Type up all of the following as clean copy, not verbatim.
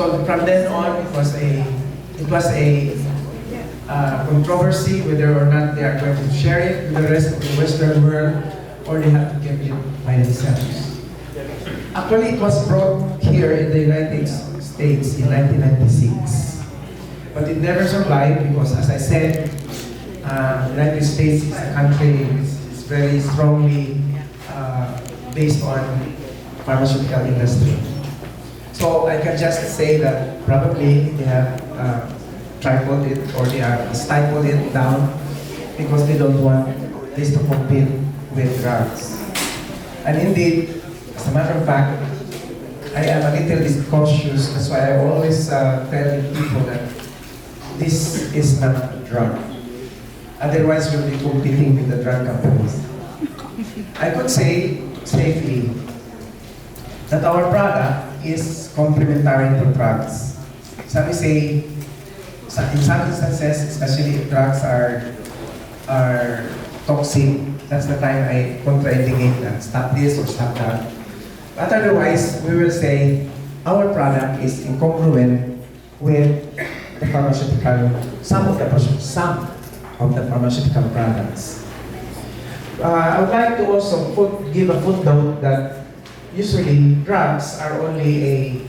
So from then on, it was a controversy whether or not they are going to share it with the rest of the Western world or they have to keep it by themselves. Actually, it was brought here in the United States in 1996. But it never survived because, as I said, the United States is a country which is very strongly based on pharmaceutical industry. So I can just say that probably they have tripled it or they have stifled it down because they don't want this to compete with drugs. And indeed, as a matter of fact, I am a little bit cautious. That's why I always tell people that this is not a drug. Otherwise, we'll be competing with the drug companies. I could say safely that our product is complementary to drugs. Some may say, in some instances, especially if drugs are toxic, that's the time I contraindicate that stop this or stop that. But otherwise, we will say our product is incongruent with the pharmaceutical, some of the pharmaceutical products. I would like to also give a footnote that usually drugs are only a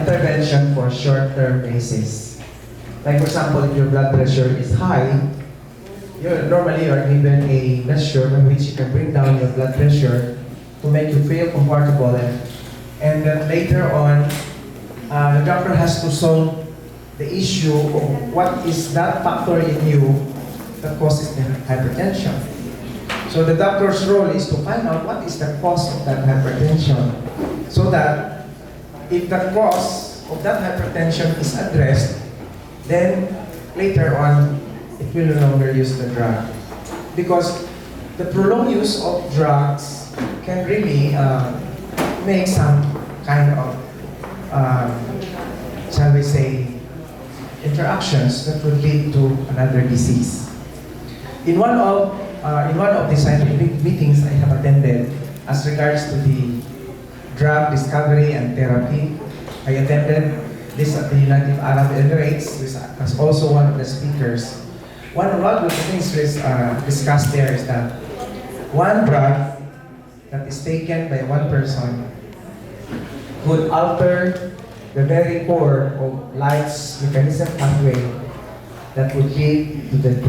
intervention for short-term basis. Like for example, if your blood pressure is high, normally you are given a measure by which you can bring down your blood pressure to make you feel comfortable, and then later on, the doctor has to solve the issue of what is that factor in you that causes the hypertension. So the doctor's role is to find out what is the cause of that hypertension, so that if the cause of that hypertension is addressed, then later on, it will no longer use the drug. Because the prolonged use of drugs can really make some kind of, shall we say, interactions that would lead to another disease. In one of the scientific meetings I have attended as regards to the drug discovery and therapy, I attended this at the United Arab Emirates, which was also one of the speakers. One of the things discussed there is that one drug that is taken by one person could alter the very core of life's mechanism pathway that would lead to the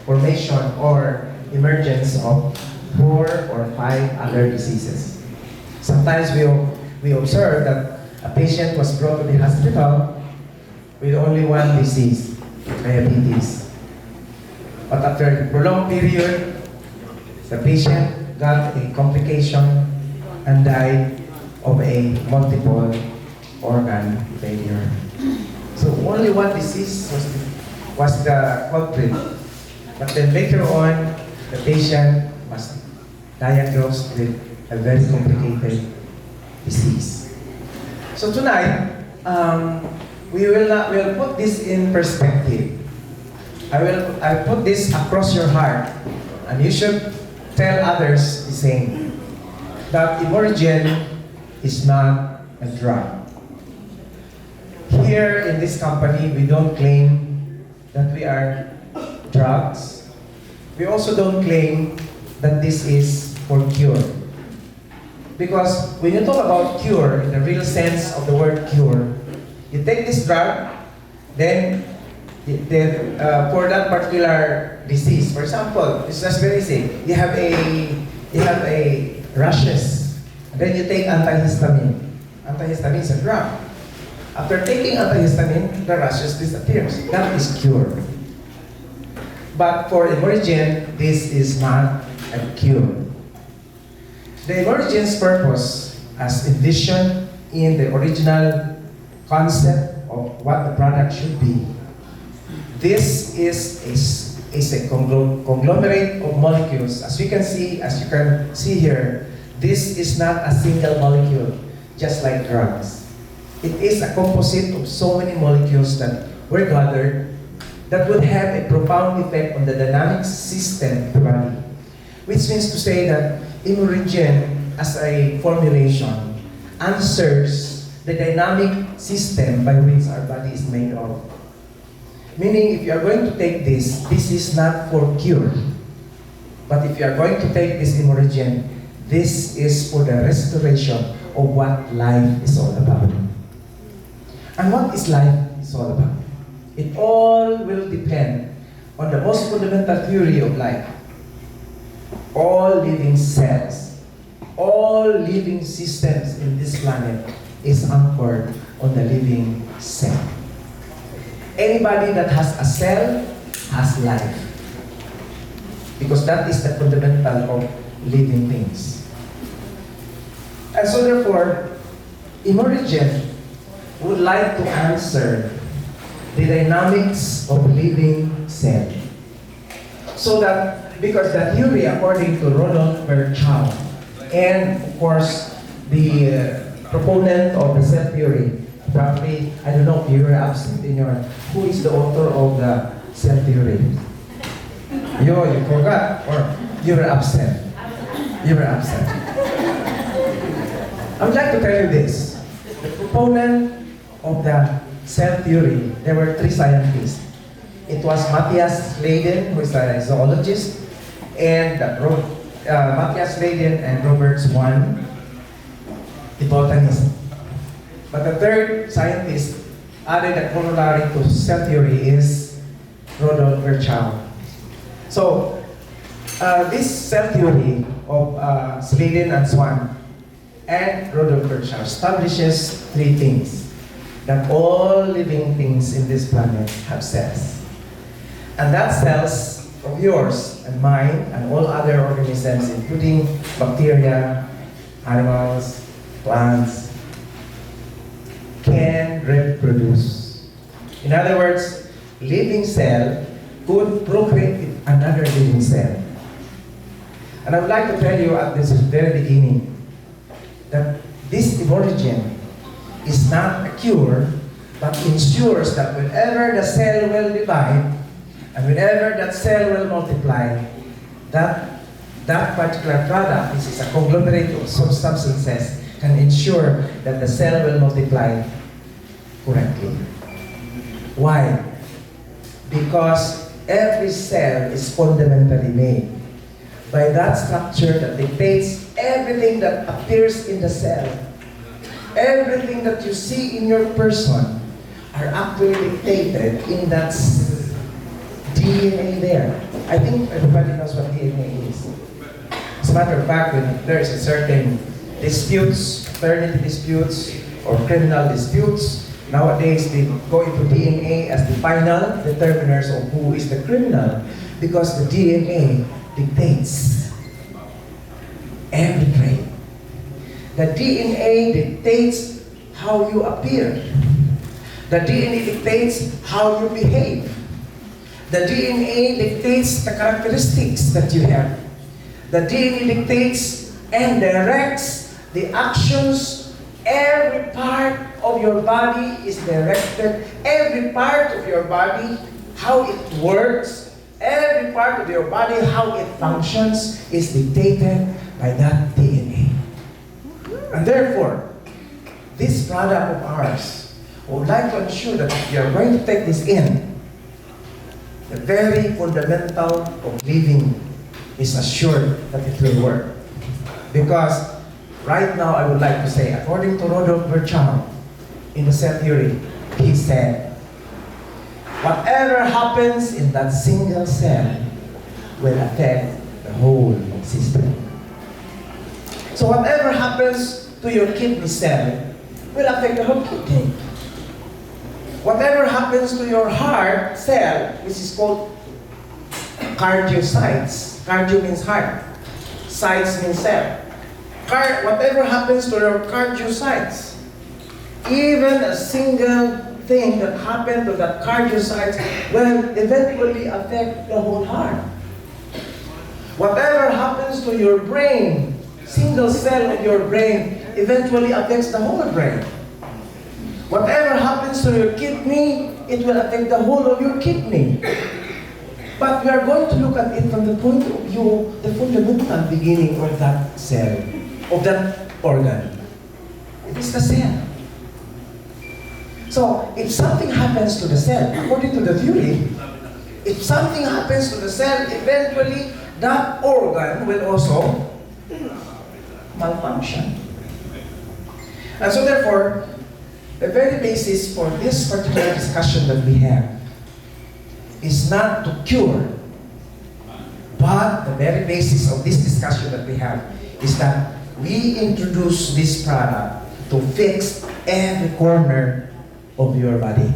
formation or emergence of 4 or 5 other diseases. Sometimes we observe that a patient was brought to the hospital with only one disease, diabetes. But after a prolonged period, the patient got a complication and died of a multiple organ failure. So only one disease was the culprit. But then later on, the patient was diagnosed with a very complicated disease. So tonight, we'll put this in perspective. I put this across your heart, and you should tell others the same. That Imuregen is not a drug. Here in this company, we don't claim that we are drugs. We also don't claim that this is for cure. Because when you talk about cure, in the real sense of the word cure, you take this drug, then for that particular disease, for example, it's just very easy. You have a rashes, then you take antihistamine. Antihistamine is a drug. After taking antihistamine, the rashes disappears. That is cure. But for Imuregen, this is not a cure. The Imuregen's purpose, as envisioned in the original concept of what the product should be, this is a conglomerate of molecules. As you can see here, this is not a single molecule, just like drugs. It is a composite of so many molecules that were gathered that would have a profound effect on the dynamic system of the body. Which means to say that Imuregen as a formulation answers the dynamic system by which our body is made of. Meaning, if you are going to take this, this is not for cure. But if you are going to take this Imuregen, this is for the restoration of what life is all about. And what is life is all about? It all will depend on the most fundamental theory of life. All living cells, all living systems in this planet is anchored on the living cell. Anybody that has a cell has life. Because that is the fundamental of living things. And so therefore, Imuregen would like to answer the dynamics of living cell. So that, because the theory according to Rodolphe Virchow, and of course the proponent of the cell theory, probably, I don't know if you were absent in your, who is the author of the cell theory? You forgot, or you were absent? You were absent. I would like to tell you this. The proponent of the cell theory, there were three scientists. It was Matthias Leiden, who is a zoologist, and Matthias Leiden and Robert Swan, the botanist. But the third scientist added a corollary to cell theory is Rodolphe Virchow. So, this cell theory of Leiden and Swan and Rodolphe Virchow establishes three things. That all living things in this planet have cells. And that cells of yours and mine and all other organisms, including bacteria, animals, plants, can reproduce. In other words, living cell could procreate with another living cell. And I would like to tell you at this very beginning that this Imuregen is not a cure, but ensures that whenever the cell will divide, and whenever that cell will multiply, that particular product, which is a conglomerate of some substances, can ensure that the cell will multiply correctly. Why? Because every cell is fundamentally made by that structure that dictates everything that appears in the cell. Everything that you see in your person are actually dictated in that DNA there. I think everybody knows what DNA is. As a matter of fact, when there is a certain disputes, paternity disputes, or criminal disputes, nowadays they go into DNA as the final determiners of who is the criminal, because the DNA dictates every trait. The DNA dictates how you appear. The DNA dictates how you behave. The DNA dictates the characteristics that you have. The DNA dictates and directs the actions. Every part of your body is directed. Every part of your body, how it works. Every part of your body, how it functions, is dictated by that DNA. And therefore, this product of ours, I would like to ensure that if you are going to take this in, the very fundamental of living is assured that it will work. Because right now I would like to say, according to Rodolphe Virchow, in the cell theory, he said, whatever happens in that single cell will affect the whole system. So whatever happens to your kidney cell will affect the whole kidney. Whatever happens to your heart cell, which is called cardiocytes. Cardio means heart. Cytes means cell. Whatever happens to your cardiocytes, even a single thing that happened to that cardiocytes will eventually affect the whole heart. Whatever happens to your brain, single cell of your brain eventually affects the whole brain. Whatever happens to your kidney, it will affect the whole of your kidney. But we are going to look at it from the point of view, the fundamental beginning of that cell, of that organ. It is the cell. So, if something happens to the cell, according to the theory, if something happens to the cell, eventually that organ will also malfunction. And so therefore, the very basis for this particular discussion that we have is not to cure, but the very basis of this discussion that we have is that we introduce this product to fix every corner of your body.